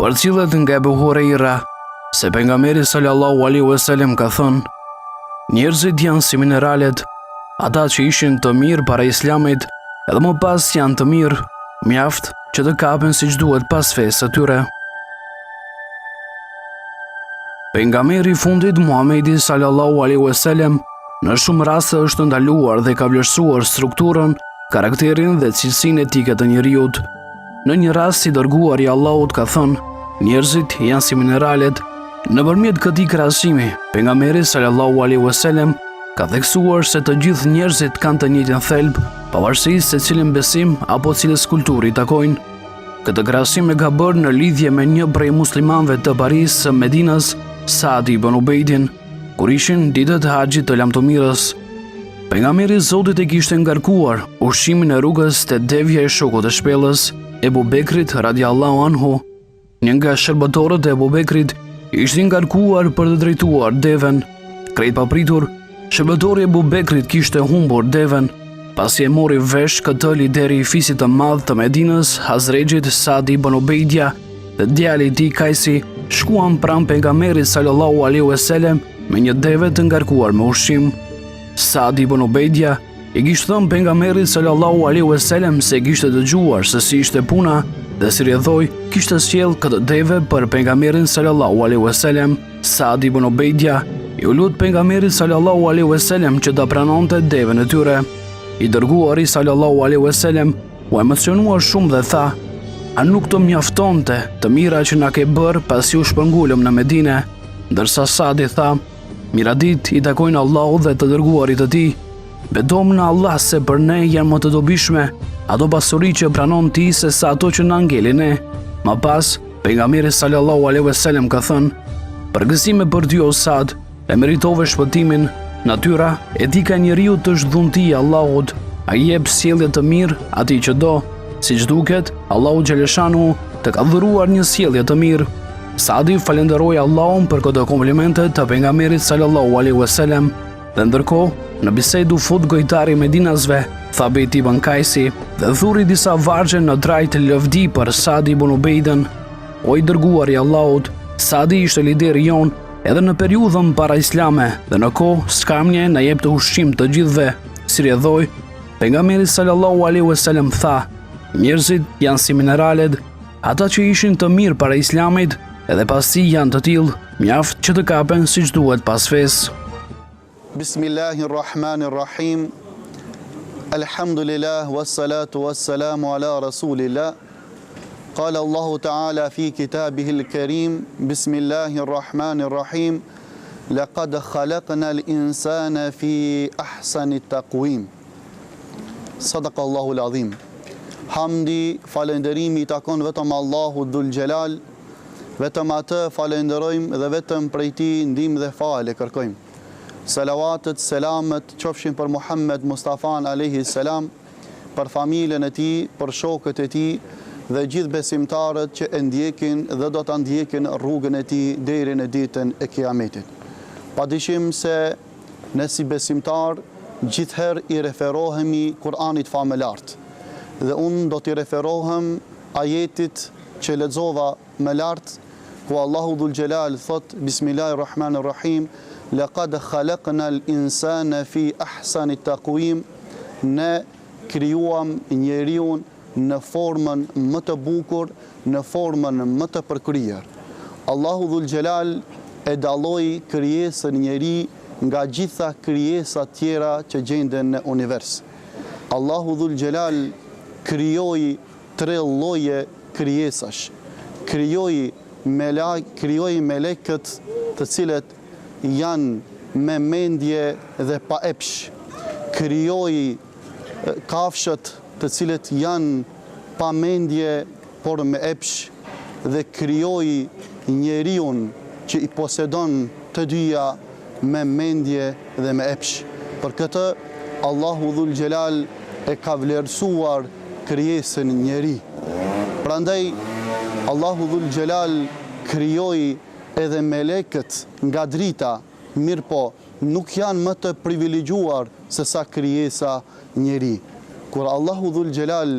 Përcillet nga Ebu Hurajra se pejgamberi sallallahu alaihi wasallam ka thënë: njerëzit janë si mineralet, ata që ishin të mirë para Islamit, edhe më pas janë të mirë, mjaft që të kapen siç duhet pas fesë së tyre. Pejgamberi i fundit Muhamedi sallallahu alaihi wasallam në shumë raste është ndaluar dhe ka vlerësuar strukturën, karakterin dhe cilësinë etike të njerëzit. Në një rast i dërguari i Allahut ka thënë: njerëzit janë si mineralet. Nëpërmjet këtij krahasimi, pejgamberi sallallahu alaihi wasallam ka theksuar se të gjithë njerëzit kanë të njëjtin thelb, pavarësisht se cilin besim apo cilës kulturi takojnë. Këtë krahasim e ka bërë në lidhje me një prej muslimanëve të Paris së Medinës, Saad ibn Ubejdin, kur ishin ditët e haxhit të lamtomirës. Pejgamberi i Zotit e kishte ngarkuar ushqimin e rrugës te devja e shokut të shpellës, Ebu Bekrit radiallahu anhu. Një nga shërbëtorët e Ebu Bekrit ishte ngarkuar për të drejtuar deven. Krejt papritur, shërbëtori Ebu Bekrit kishte humbur deven, pasi e mori vesh këtë lideri i fisit të madh të Medinës, Hazrejit Saad ibn Ubejdja dhe djali i tij Kajsi, shkuan pranë pejgamberit sallallahu alaihi wasallam me një deve të ngarkuar me ushqim. Saad ibn Ubejdja i kishte thënë pejgamberit sallallahu alaihi wasallam se kishte dëgjuar se si ishte puna dhe si rrjedhoi kishte sjell këtë deve për pejgamberin sallallahu alaihi wasallam. Saad ibn Ubejdja i lut pejgamberit sallallahu alaihi wasallam që ta pranonte devën e tyre. I dërguari sallallahu alaihi wasallam u emocionua shumë dhe tha: a nuk të mjaftonte të mira që na ke bërë pasi u shpërngulëm në Medinë? Ndërsa Saadi tha: miradit i takojnë Allahut dhe të dërguarit të tij. Bedom në Allah se për ne janë më të dobishme ato pasuri që pranon ti se sa ato që na ngelin ne. Më pas, pejgamberi sallallahu alaihi wasallam ka thënë: përgëzime për ty o Saad, e meritove shpëtimin. Natyra, etika e njeriu të dhunti i Allahut, ai jep sjellje të mirë atij që do. Siç duket, Allahu xhaleshanu të ka dhuruar një sjellje të mirë. Saadi falenderoi Allahun për këto komplimente të pejgamberit sallallahu alaihi wasallam. Dhe ndërkohë, në bisedë u fut gojtari i Medinasve, Thabit ibn Kajsi, dhe dhuri disa vargje në trajt lëvdi për Saad ibn Ubejdën. O i dërguari i Allahut, Saadi ishte lideri jon edhe në periudhën para islame dhe në kohë skamnje na jep të ushqim të gjithëve. Si rrjedhoi, pejgamberi sallallahu alaihi wasallam tha: njerëzit janë si mineralet, ata që ishin të mirë para islamit edhe pasi janë të tillë, mjaft që të kapen siç duhet pas fesë. Bismillahirrahmanirrahim. Alhamdulillah wassalatu wassalamu ala rasulillah. قال الله تعالى في كتابه الكريم بسم الله الرحمن الرحيم لقد خلقنا الإنسان في أحسن التقويم صدق الله العظيم. Hamdi, falenderimi i takon vetëm Allahu Dhul Gjelal, vetëm atë falenderojmë dhe vetëm prej tij ndihmë dhe falë kërkojmë. Salavatet, selamet qofshin për Muhammed Mustafan alayhi salam, për familjen e tij, për shokët e tij dhe gjithë besimtarët që e ndjekin dhe do ta ndjekin rrugën e tij deri në ditën e Kiametit. Padyshim se ne si besimtar gjithherë i referohemi Kur'anit famëlart. Dhe unë do t'i referohem ajetit që lexova më lart, ku Allahu Dhul Gjelal thot: Bismillahirrahmanirrahim, laqad khalaqna al-insana fi ahsani taqwim. Ne krijuam njeriu në formën më të bukur, në formën më të përkryer. Allahu Dhul Gjelal e dalloi krijesën njeri nga gjitha krijesat tjera që gjenden në univers. Allahu Dhul Gjelal krijoi 3 lloje krijesash. Krijoi melekët të cilët janë me mendje dhe pa epsh. Krijoi kafshët të cilët janë pa mendje por me epsh, dhe krijoi njeriun që i posedon të dyja me mendje dhe me epsh. Për këtë Allahu Dhul Gjelal e ka vlerësuar krijesën njeri. Prandaj Allahu Dhul Gjelal krijoi edhe melekët nga drita, mirë po nuk janë më të privilegjuar se sa krijesa njeri. Kur Allahu Dhul Gjelal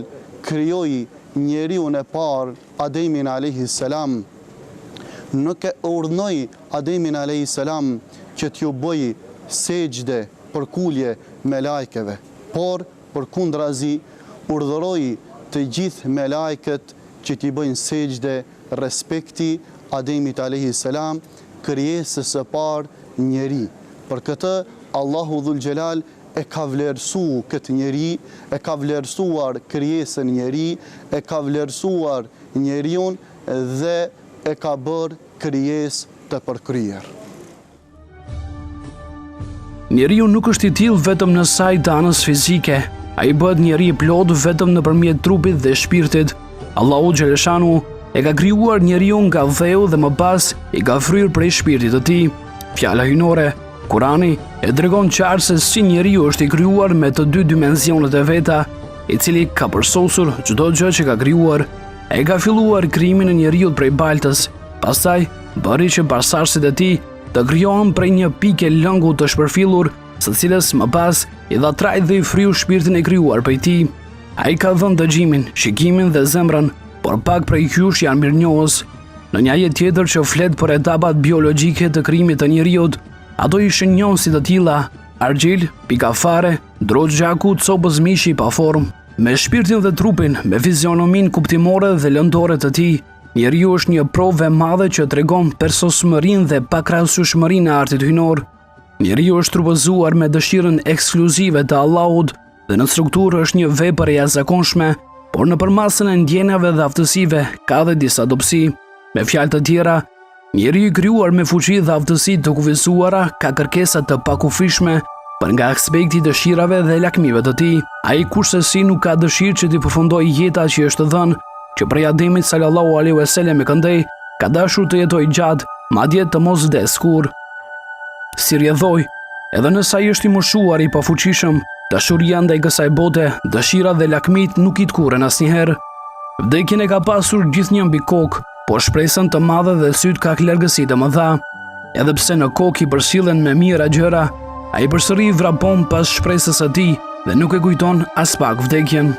krijoi njeriun e parë, Ademin alayhi salam, nuk e urdhnoi Ademin a.s. që t'ju bëj sejdë për kulje me lajkeve, por përkundrazi urdhëroi të gjithë me lajket që t'i bëjnë sejdë respekti Ademit a.s. krijesës së parë njeri. Për këtë Allahu Dhul Gjelal e ka vlerësu këtë njeri, e ka vlerësuar krijesën njeri, e ka vlerësuar njeriun dhe e ka bërë krijesë të përkryer. Njeriu nuk është i tillë vetëm në saj të anës fizike, ai bëhet njeri i plot vetëm nëpërmjet trupit dhe shpirtit. Allahu Xhaleshanu e ka krijuar njeriu nga dheu dhe më pas i ka fryrë prej shpirtit të tij. Fjala hyjnore, Kurani, e tregon qartë se si njeriu është i krijuar me të dy dimensionet e veta, i cili ka përsosur çdo gjë që ka krijuar. Ai ka filluar krijimin e njeriu prej baltës, pastaj bëri që barsarësit e tij të krijohen prej një pike lëngu të shpërfillur, së cilës më pas i dha trajt dhe i fryu shpirtin e krijuar prej tij. Ai ka dhënë dëgjimin, shikimin dhe zemrën, por pak prej qysh janë mirënjohës. Në një ajet tjetër që flet për etapat biologjike të krijimit të njerëzit, ato ishin njohësi të tilla: argjil, pika fare, droç gjaku, copës mishi pa formë. Me shpirtin dhe trupin, me fizionomin kuptimore dhe lëndore të tij, njeriu është një provë e madhe që tregon persosmërinë dhe pakrahasueshmërinë e artit hyjnor. Njeriu është trupëzuar me dëshirën ekskluzive të Allahut dhe në strukturë është një vepër e jashtëzakonshme, por në përmasën e ndjenjave dhe aftësive ka dhe disa dobësi. Me fjalë të tjera, njeriu i krijuar me fuqi dhe aftësi të kufizuara ka kërkesa të pakufishme për nga aspekti i dëshirave dhe lakmive të tij. Ai kurse nuk ka dëshirë që t'i përfundojë jeta që është dhënë, që prej Ademit sallallahu alaihi wasallam e këndej, ka dashur të jetojë gjatë, madje të mos vdes kurrë. Si rjedhoj, edhe nëse ai është i moshuar i pafuqishëm, dashuria ndaj kësaj bote, dëshira dhe lakmit nuk i tkurren asnjëherë. Vdekjen e ka pasur gjithnjë mbi kokë, por shpresën të madhe dhe syt ka largësi të mëdha. Edhe pse në kokë i përsillen me mira gjëra, ai përsëri vrapon pas shpresës së tij dhe nuk e kujton as pak vdekjen.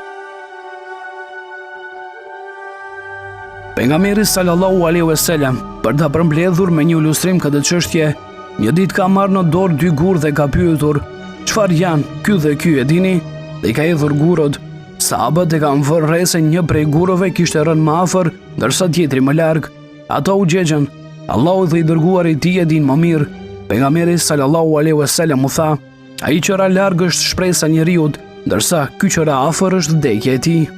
Pejgamberi sallallahu alaihi wasallam, për ta përmbledhur me një ilustrim këtë çështje, një ditë ka marrë në dorë dy gur dhe ka pyetur: "Çfarë janë ky dhe ky, e dini?" Dhe i ka hedhur gurët. Sahabët e kanë vënë re se një prej gurëve kishte rënë më afër, ndërsa tjetri më larg. Ata u gjegjen: "Allahu dhe i dërguari i tij e din më mirë." Pejgamberi sallallahu alaihi wasallam u tha: "Ai që ra larg është shpresa e njeriu, ndërsa ky që ra afër është vdekja e tij."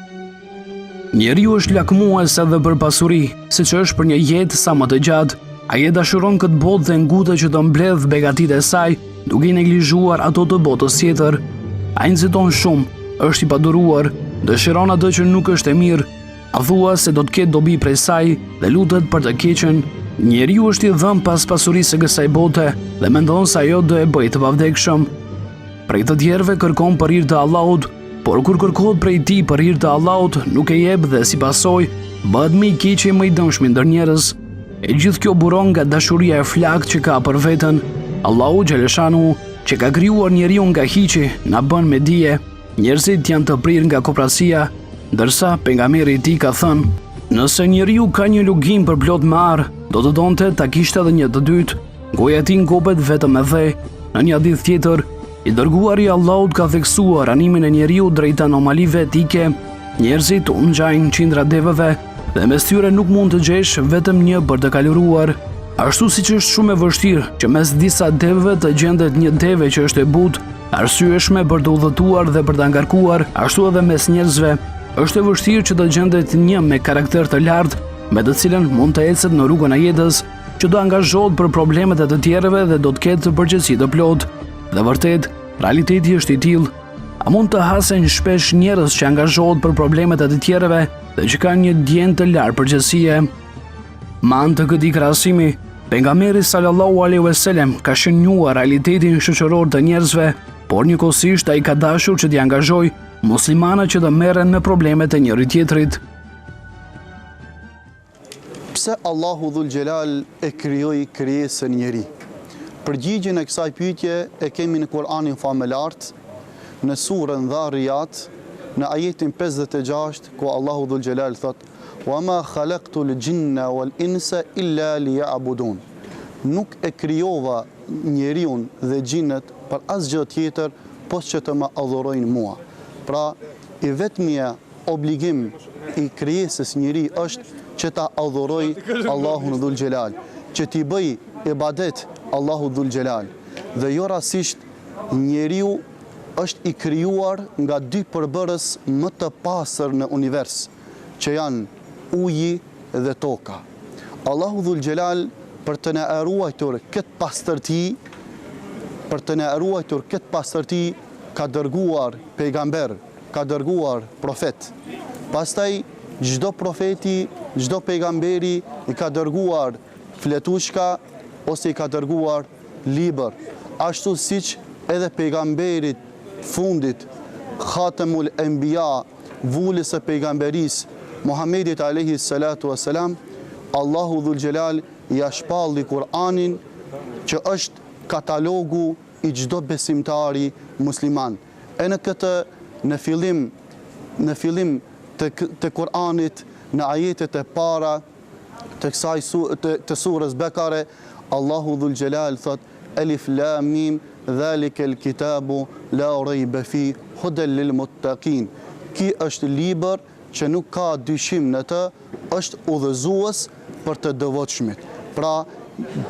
Njeriu është lakmues edhe për pasuri, siç është për një jetë sa më të gjatë. Ai e dashuron këtë botë dhe ngutet që të mbledh begatitë e saj, duke i neglizhuar ato të botës tjetër. Ai nxiton shumë, është i paduruar, dëshiron atë që nuk është e mirë, a thua se do të ketë dobi prej saj dhe lutet për të keqen. Njeriu është i dhënë pas pasurisë së kësaj bote dhe mendon se ajo do e bëjë të pavdekshëm. Prej të tjerëve kërkon për hir të Allahut, por kur kërkohet prej tij për hir të Allahut, nuk e jep dhe si pasojë bëhet më i keqi më i dëmshëm ndër njerëz. E gjithë kjo buron nga dashuria e flakët që ka për veten. Allahu Xhaleshanu, që ka krijuar njeriu nga hiçi, na bën me dije. Njerëzit janë të prirë nga koprasia, ndërsa pejgamberi i tij ka thënë: "Nëse njeriu ka një lugim për plot me arë, do të donte ta kishte edhe një të dytë. Goja e tij ngopet vetëm me dhe." Në një hadith tjetër, i dërguari i Allahut ka theksuar animin e njeriu drejt anomalive etike. Njerëzit u ngjajnë qindra devëve dhe mes tyre nuk mund të gjesh vetëm një për të kaluruar. Ashtu siç është shumë e vështirë që mes disa devëve të gjendet një deve që është e butë, arsyeshme për të udhëtuar dhe për të ngarkuar, ashtu edhe mes njerëzve është e vështirë që të gjendet një me karakter të lartë, me të cilën mund të ecet në rrugën e jetës, që do angazhohet për problemet e të tjerëve dhe do të ketë përgjegjësi të plotë. Dhe vërtet, realiteti është i tillë. A mund të hasen shpesh njerëz që angazhohet për problemet e të tjerëve dhe që kanë një ndjenjë të lartë përgjegjësie. Me anë të këtij krahasimi, pejgamberi sallallahu alaihi wasallam ka shënuar realitetin shoqëror të njerëzve, por njëkohësisht ai ka dashur që t'i angazhojë muslimanët që të merren me problemet e njëri tjetrit. Pse Allahu Dhul Gjelal e krijoi krijesën njeri? Përgjigjen e kësaj pyetje e kemi në Kur'anin famëlart, në surën Dharriyat, në ajetin 56, ku Allahu Dhul Gjelal thot: wa ma khalaqtul jinna wal insa illa liya'budun. Nuk e krijova njeriun dhe gjinët për asgjë tjetër pos që të më adhurojnë mua. Pra, i vetmja obligim i krijesës njeri është që ta adhuroj Allahun dhul Gjelal, që t'i bëj ibadet Allahu dhul Gjelal. Dhe jo rasisht njeriu është i krijuar nga dy përbërës më të pastër në univers, që janë uji dhe toka. Allahu dhul Gjelal për të na ruajtur këtë pastërti, ka dërguar pejgamber, ka dërguar profet. Pastaj çdo profeti, çdo pejgamberi i ka dërguar fletushka ose i ka dërguar libër. Ashtu siç edhe pejgamberit fundit, Khatamul Anbiya, vulës së pejgamberisë Muhammedit alayhi salatu wassalam, Allahu dhul Gjelal ja shpalli Kur'anin, që është katalogu i çdo besimtari musliman. E në këtë në fillim të Kur'anit, në ajetet e para të surës Bekare, Allahu dhul Gjelal thot: Alif Lam Mim, dhalikel kitabu la rayba fi hudan lil muttaqin. Ky është libër që nuk ka dyshim në të, është udhëzues për të devotshmit. Pra,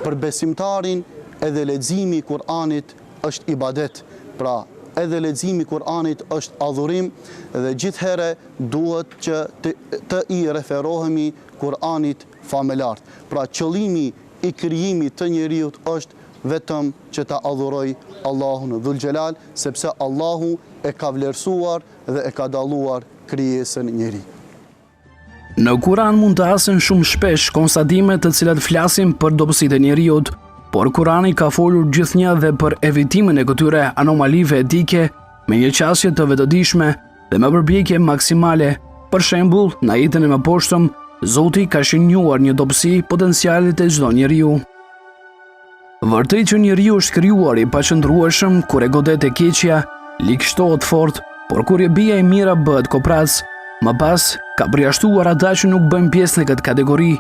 për besimtarin edhe leximi i Kur'anit është ibadet. Pra, edhe leximi i Kur'anit është adhurim dhe gjithherë duhet që të i referohemi Kur'anit familart. Pra, qëllimi i krijimit të njeriu është vetëm që ta adhuroj Allahun dhul Gjelal, sepse Allahu e ka vlerësuar dhe e ka dalluar krijesën njeri. Në Kur'an mund të hasen shumë shpesh konstatime të cilat flasin për dobësitë e njeriut, por Kur'ani ka folur gjithnjë dhe për evitimin e këtyre anomalive etike me një qasje të vetëdijshme dhe me përpjekje maksimale. Për shembull, në ajetin e mëposhtëm, Zoti ka shënuar një dobësi potencialit e çdo njeriu. Vërtet që njeriu është krijuar i paqëndrueshëm, kur e godet e keqja, likshtohet fort, por kur e bija e mira bëhet koprac. Më pas, ka përjashtuar ata që nuk bëjnë pjesë në këtë kategori.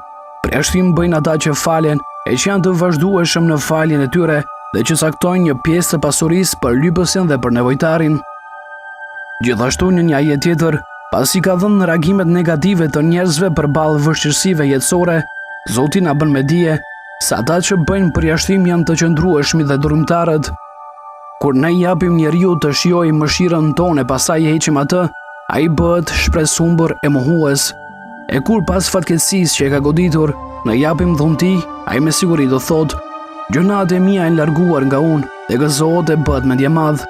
Përjashtim bëjnë ata që falen e që janë të vazhdueshëm në faljen e tyre dhe që saktojnë një pjesë të pasurisë për lypësin dhe për nevojtarin. Gjithashtu në një ajet tjetër, pasi ka dhënë reagimet negative të njerëzve përballë vështirësive jetësore, Zoti na bën me dije se ata që bëjnë përjashtim janë të qëndrueshmi dhe durimtarët. Kur ne japim njeriu të shijojë mëshirën tonë e pastaj e heqim atë, ai bëhet shpresë humbur e mohues. E kur pas fatkeqësisë që e ka goditur, ne japim dhunti, ai me siguri do thotë: "Gjunat e mia janë larguar nga unë", dhe gëzohet e bëhet mendje madh.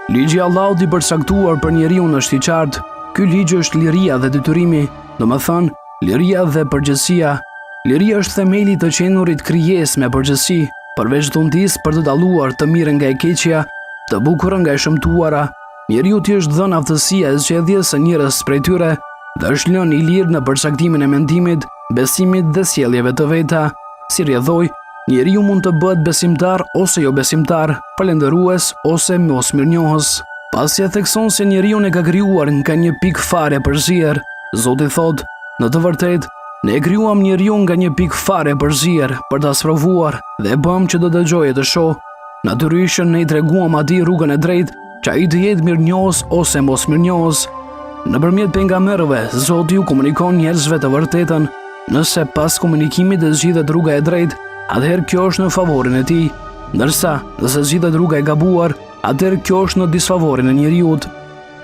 Ligji i Allahut i përcaktuar për njeriu është i qartë. Ky ligj është liria dhe detyrimi, domethënë liria dhe përgjegjësia. Liria është themeli të qenurit krijesë me përgjegjësi, përveç dhuntisë për të dalluar të mirën nga e keqja, të bukurën nga e shëmtuara. Njeriu t'i është dhënë aftësia e zgjedhjes së njërës prej tyre dhe është lënë i lirë në përcaktimin e mendimit, besimit dhe sjelljeve të veta. Si rrjedhoj, njeriu mund të bëhet besimtar ose jo besimtar, falendërues ose mosmirnjohës. Pasi e thekson se njeriu e ka krijuar nga një pikë fare përzier, Zoti thotë: "Në të vërtetë, ne e krijuam njeriu nga një pikë fare përzier për ta sprovuar dhe e bëm që të dëgjojë të shohë. Natyrisht ne i treguam atij rrugën e drejtë, që ai të jetë mirënjohës ose mosmirnjohës. Nëpërmjet pejgamberëve, Zoti u komunikon njerëzve të vërtetën. Nëse pas komunikimit të zgjidhet rruga e drejtë, atëherë kjo është në favorin e tij. Ndërsa, nëse zgjidhet rruga e gabuar, atëherë kjo është në disfavorin e njeriu.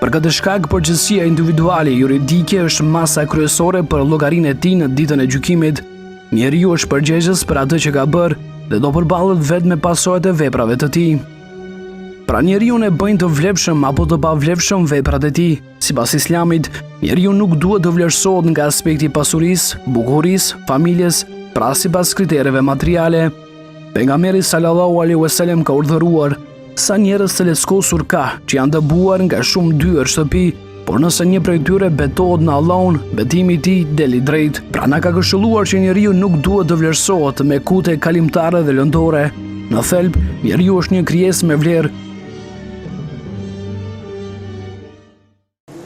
Për këtë shkak, përgjegjësia individuale juridike është masa kryesore për llogarinë e tij në ditën e gjykimit. Njeriu është përgjegjës për atë që ka bërë dhe do përballet vetë me pasojat e veprave të tij. Pra njeriu e bëjnë të vlefshëm apo të pavlefshëm veprat e tij. Sipas Islamit, njeriu nuk duhet të vlerësohet nga aspekti i pasurisë, bukurisë, familjes, pra sipas kritereve materiale. Pejgamberi sallallahu alaihi wasallam ka urdhëruar: "Sa njerëz të leckosur ka që janë dëbuar nga shumë dyer shtëpi, por nëse një prej tyre betohet në Allahun, betimi i tij del i drejtë." Pra na ka këshilluar që njeriu nuk duhet të vlerësohet me kute kalimtare dhe lëndore. Në thelb, njeriu është një krijesë me vlerë.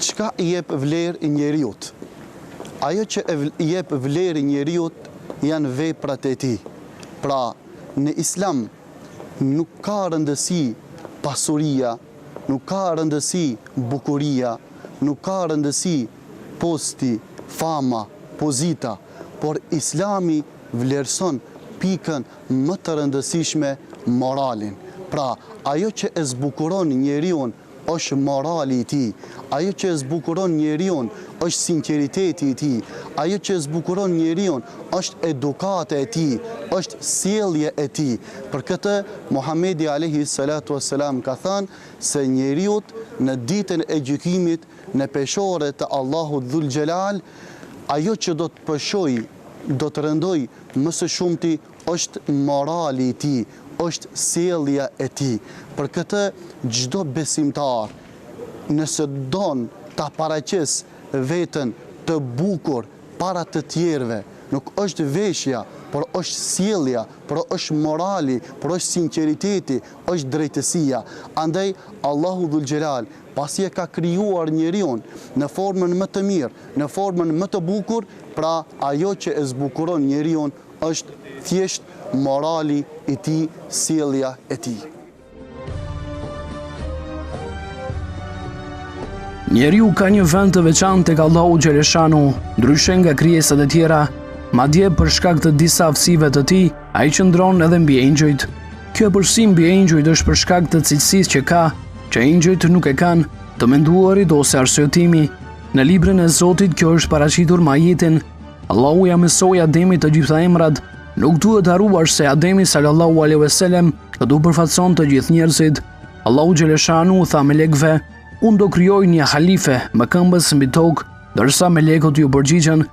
Çka i jep vlerë i njeriut? Ajo që i jep vlerë njeriut janë veprat e tij. Pra, në Islam nuk ka rëndësi pasuria, nuk ka rëndësi bukuria, nuk ka rëndësi posti, fama, pozita, por Islami vlerëson pikën më të rëndësishme, moralin. Pra, ajo që e zbukuron njeriun është morali i tij, ajo që e zbukuron njeriun është sinqeriteti i tij, ajo që e zbukuron njeriun është edukata e tij, është sjellja e tij. Për këtë Muhamedi alayhi salatu wassalam ka thënë se njeriu në ditën e gjykimit në peshore të Allahut Dhul Xhelal, ajo që do të pëshoj, do të rëndoj më së shumti është morali i tij, është sjellja e tij. Për këtë çdo besimtar, nëse don ta paraqes veten të bukur para të tjerëve, nuk është veshja, por është sjellja, por është morali, por është sinqeriteti, është drejtësia. Andaj Allahu Dhul Xhelal, pasi e ka krijuar njeriu në formën më të mirë, në formën më të bukur, pra ajo që e zbukuron njeriu është thjesht morali i tij, sjellja e tij. Njeriu ka një vend të veçantë tek Allahu Xheleshanu, ndryshe nga krijesat e tjera, madje për shkak të disa aftësive të tij, ai qëndron edhe mbi engjëjt. Kjo përsi mbi engjëjt është për shkak të cilësisë që engjëjt nuk e kanë, të menduarit ose arsyetimi. Në librin e Zotit kjo është paraqitur me ajetin: Allahu ja mësoi Ademit të gjitha emrat. Nuk duhet haruar se Ademi sallallahu alaihi wasallam do përfaqëson të gjithë njerëzit. Allahu Xheleshanu tha melekëve: Unë do krijoj një halife me këmbës mbi tokë, ndërsa melekët ju përgjigjen: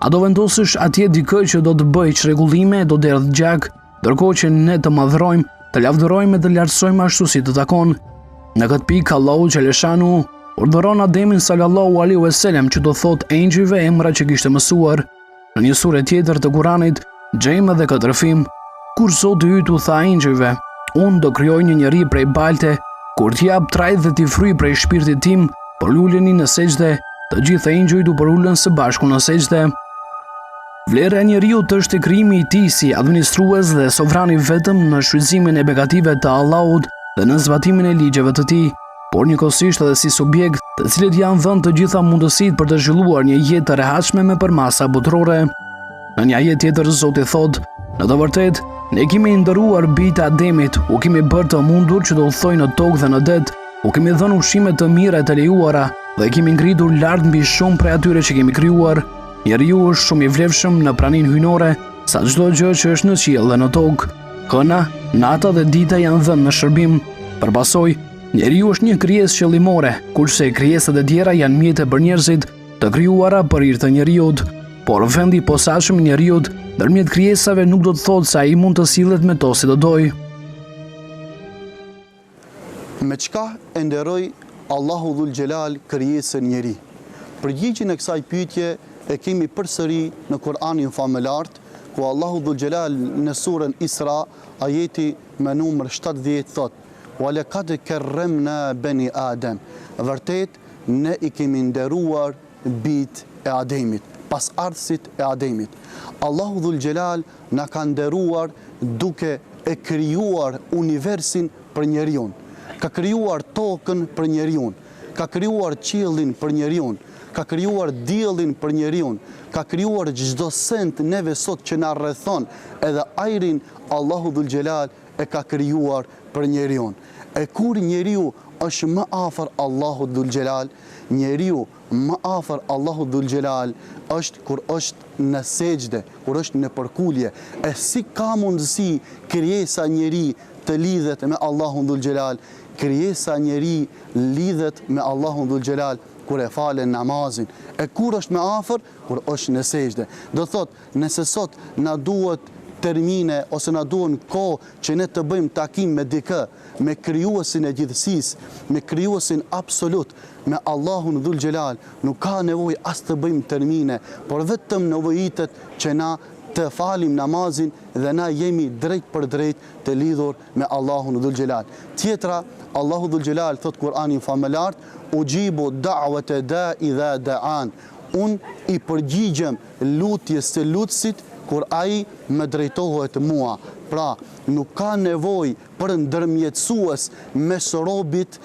A do vendosësh atje dikë që do të bëjë çrregullime, do derdh gjak, ndërkohë që ne të madhrojmë, të lavdërojmë dhe të lartësojmë ashtu si të takon. Në këtë pikë Allahu Xheleshanu urdhëron Ademin sallallahu alaihi wasallam që do thotë engjëjve emra që kishte mësuar. Në një sure tjetër të Kuranit gjejmë edhe këtë rrëfim: Kur Zoti yt u tha engjëjve: Unë do krijoj një njeri prej balte, kur t'jap trajt dhe t'i fryj prej shpirtit tim, por luleni në sejdë, të gjithë engjëjt u përulën së bashku në sejdë. Vlera e njeriut është i krijimi i tij si administrues dhe sovrani vetëm në shfrytëzimin e begative të Allahut dhe në zbatimin e ligjeve të tij, por njëkohësisht edhe si subjekt, të cilët janë dhënë të gjitha mundësitë për të zhvilluar një jetë të rehatshme me përmasa botërore. Në një ajet tjetër Zoti thotë: Në të vërtetë, ne kemi ndëruar bijtë e Ademit, u kemi bërë të mundur që të udhëtojnë në tokë dhe në det, u kemi dhënë ushqime të mira e të lejuara dhe kemi ngritur lart mbi shumë prej atyre që kemi krijuar. Njeriu është shumë i vlefshëm në praninë hyjnore, sa çdo gjë që është në qiell dhe në tokë. Hëna, nata dhe dita janë dhënë në shërbim. Përpasoj, njeriu është një krijesë qëllimore, kurse krijesat e tjera janë mjete për njerëzit, të krijuara për hir të njeriut. Por vendi i posaçëm i njeriut ndërmjet krijesave nuk do të thotë se ai mund të sillet me to si do dojë. Me çka e nderoj Allahu Dhul Xhelal krijesën njeri? Përgjigjen e kësaj pyetje e kemi përsëri në Kur'anin famëlart, ku Allahu Dhul Xhelal në surën Isra, ajeti me numër 70 thotë: "Wa laqad karramna bani Adam." Vërtet ne i kemi nderuar bijtë e Ademit, pasardhësit e Ademit. Allahu Dhul Xhelal na ka nderuar duke e krijuar universin për njeriu. Ka krijuar tokën për njeriu, ka krijuar qiellin për njeriu, ka krijuar diellin për njeriu, ka krijuar çdo send neve sot që na rrethon, edhe ajrin Allahu Dhul Xhelal e ka krijuar për njeriu. E kur njeriu është më afër Allahut Dhul Xhelal, njeriu më afër Allahut Dhul Xhelal është kur është në sejdë, kur është në përkulje. E si ka mundësi krijesa njeri të lidhet me Allahun Dhul Xhelal? Krijesa njeri lidhet me Allahun Dhul Xhelal kur e falen namazin. E kur është më afër? Kur është në sejdë. Do thotë, nëse sot na duhet termine ose na duhen kohë që ne të bëjmë takim me dikë, me krijuesin e gjithësisë, me krijuesin absolut, me Allahun Dhul Xhelal, nuk ka nevojë as të bëjmë termine, por vetëm nevojitet që na të falim namazin dhe na jemi drejt për drejt të lidhur me Allahun Dhul Xhelal. Tjetra, Allahu Dhul Xhelal thot Kur'anin famëlart: "Ujibu da'wata da'i idha da'an." unë i përgjigjem lutjes së lutësit kur ai më drejtohet mua. Pra, nuk ka nevojë për ndërmjetësues mes robit,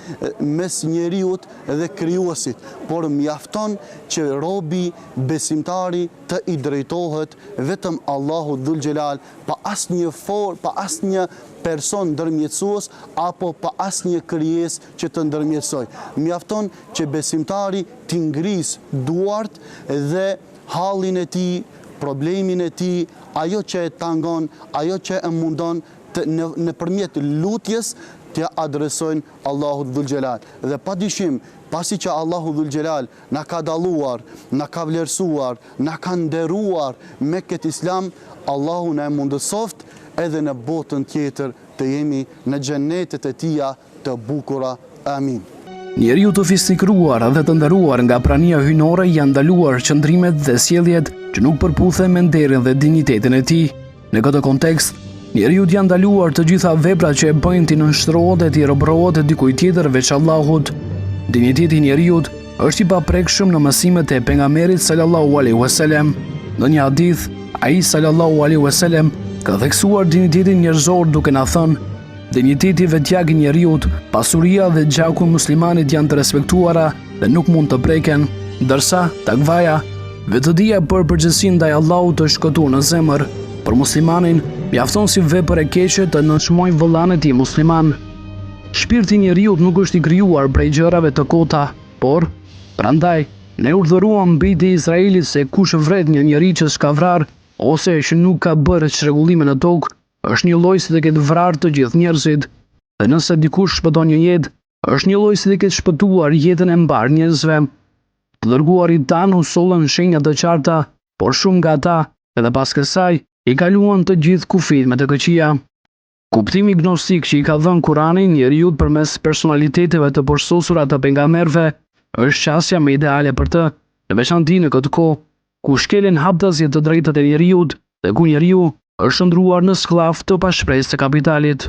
mes njeriut dhe krijuesit, por mjafton që robi besimtari të i drejtohet vetëm Allahu Dhul Xhelal, pa asnjë person ndërmjetësues apo pa asnjë krijesë që të ndërmjetësoj. Mjafton që besimtari t'i ngrisë duart dhe hallin e tij, problemin e tij, ajo që e tangon, ajo që e mundon nëpërmjet lutjes t'ja adresojnë Allahu Dhul Xhelal. Dhe padyshim, pasi që Allahu Dhul Xhelal na ka dalluar, na ka vlerësuar, na ka nderuar me këtë Islam, Allahu na e mundësoft edhe në botën tjetër të jemi në xhenetet e tija të bukura. Amin. Njeriu të fisnikruar dhe të nderuar nga prania hyjnore janë ndaluar qëndrimet dhe sjelljet që nuk përputhen me nderin dhe dinjitetin e tij. Në këtë kontekst, njeriu janë ndaluar të gjitha veprat që e bëjnë t'i nënshtrohet dhe t'i robërohet dikujt tjetër veç Allahut. Dinjiteti i njeriu është i paprekshëm në mësimet e pejgamberit sallallahu alaihi wasallam. Në një hadith, ai sallallahu alaihi wasallam ka theksuar dinjitetin njerëzor duke na thënë: dinjiteti vetjak i njeriut, pasuria dhe gjaku i muslimanit janë të respektuara dhe nuk mund të preken, ndërsa takvaja, vetëdia për përgjegjësinë ndaj Allahut të shkëtuar në zemër. Për muslimanin, mjafton si vepër e keqe të nënçmojë vëllain e tij musliman. Shpirti i njeriut nuk është i krijuar prej gjërave të kota, por prandaj ne urdhëruam mbi Izraelit se kush vret një njeri që s'ka vrarë ose që nuk ka bërë çrregullime në tokë, është një lloj si të ketë vrarë të gjithë njerëzit. Dhe nëse dikush shpëton një jetë, është një lloj si të ketë shpëtuar jetën e mbar njerëzve. Të dërguarit tanë u sollën shenja të qarta, por shumë nga ata, edhe pas kësaj, i kaluan të gjithë kufit me të këqija. Kuptimi gnostik që i ka dhënë Kurani njeriu përmes personaliteteve të përsosura të pejgamberëve është çësia më ideale për të, në veçantë në këtë kohë, ku shkelen haptasje të drejtat e njeriu dhe ku njeriu është ndruar në skllav të pashpresë të kapitalit.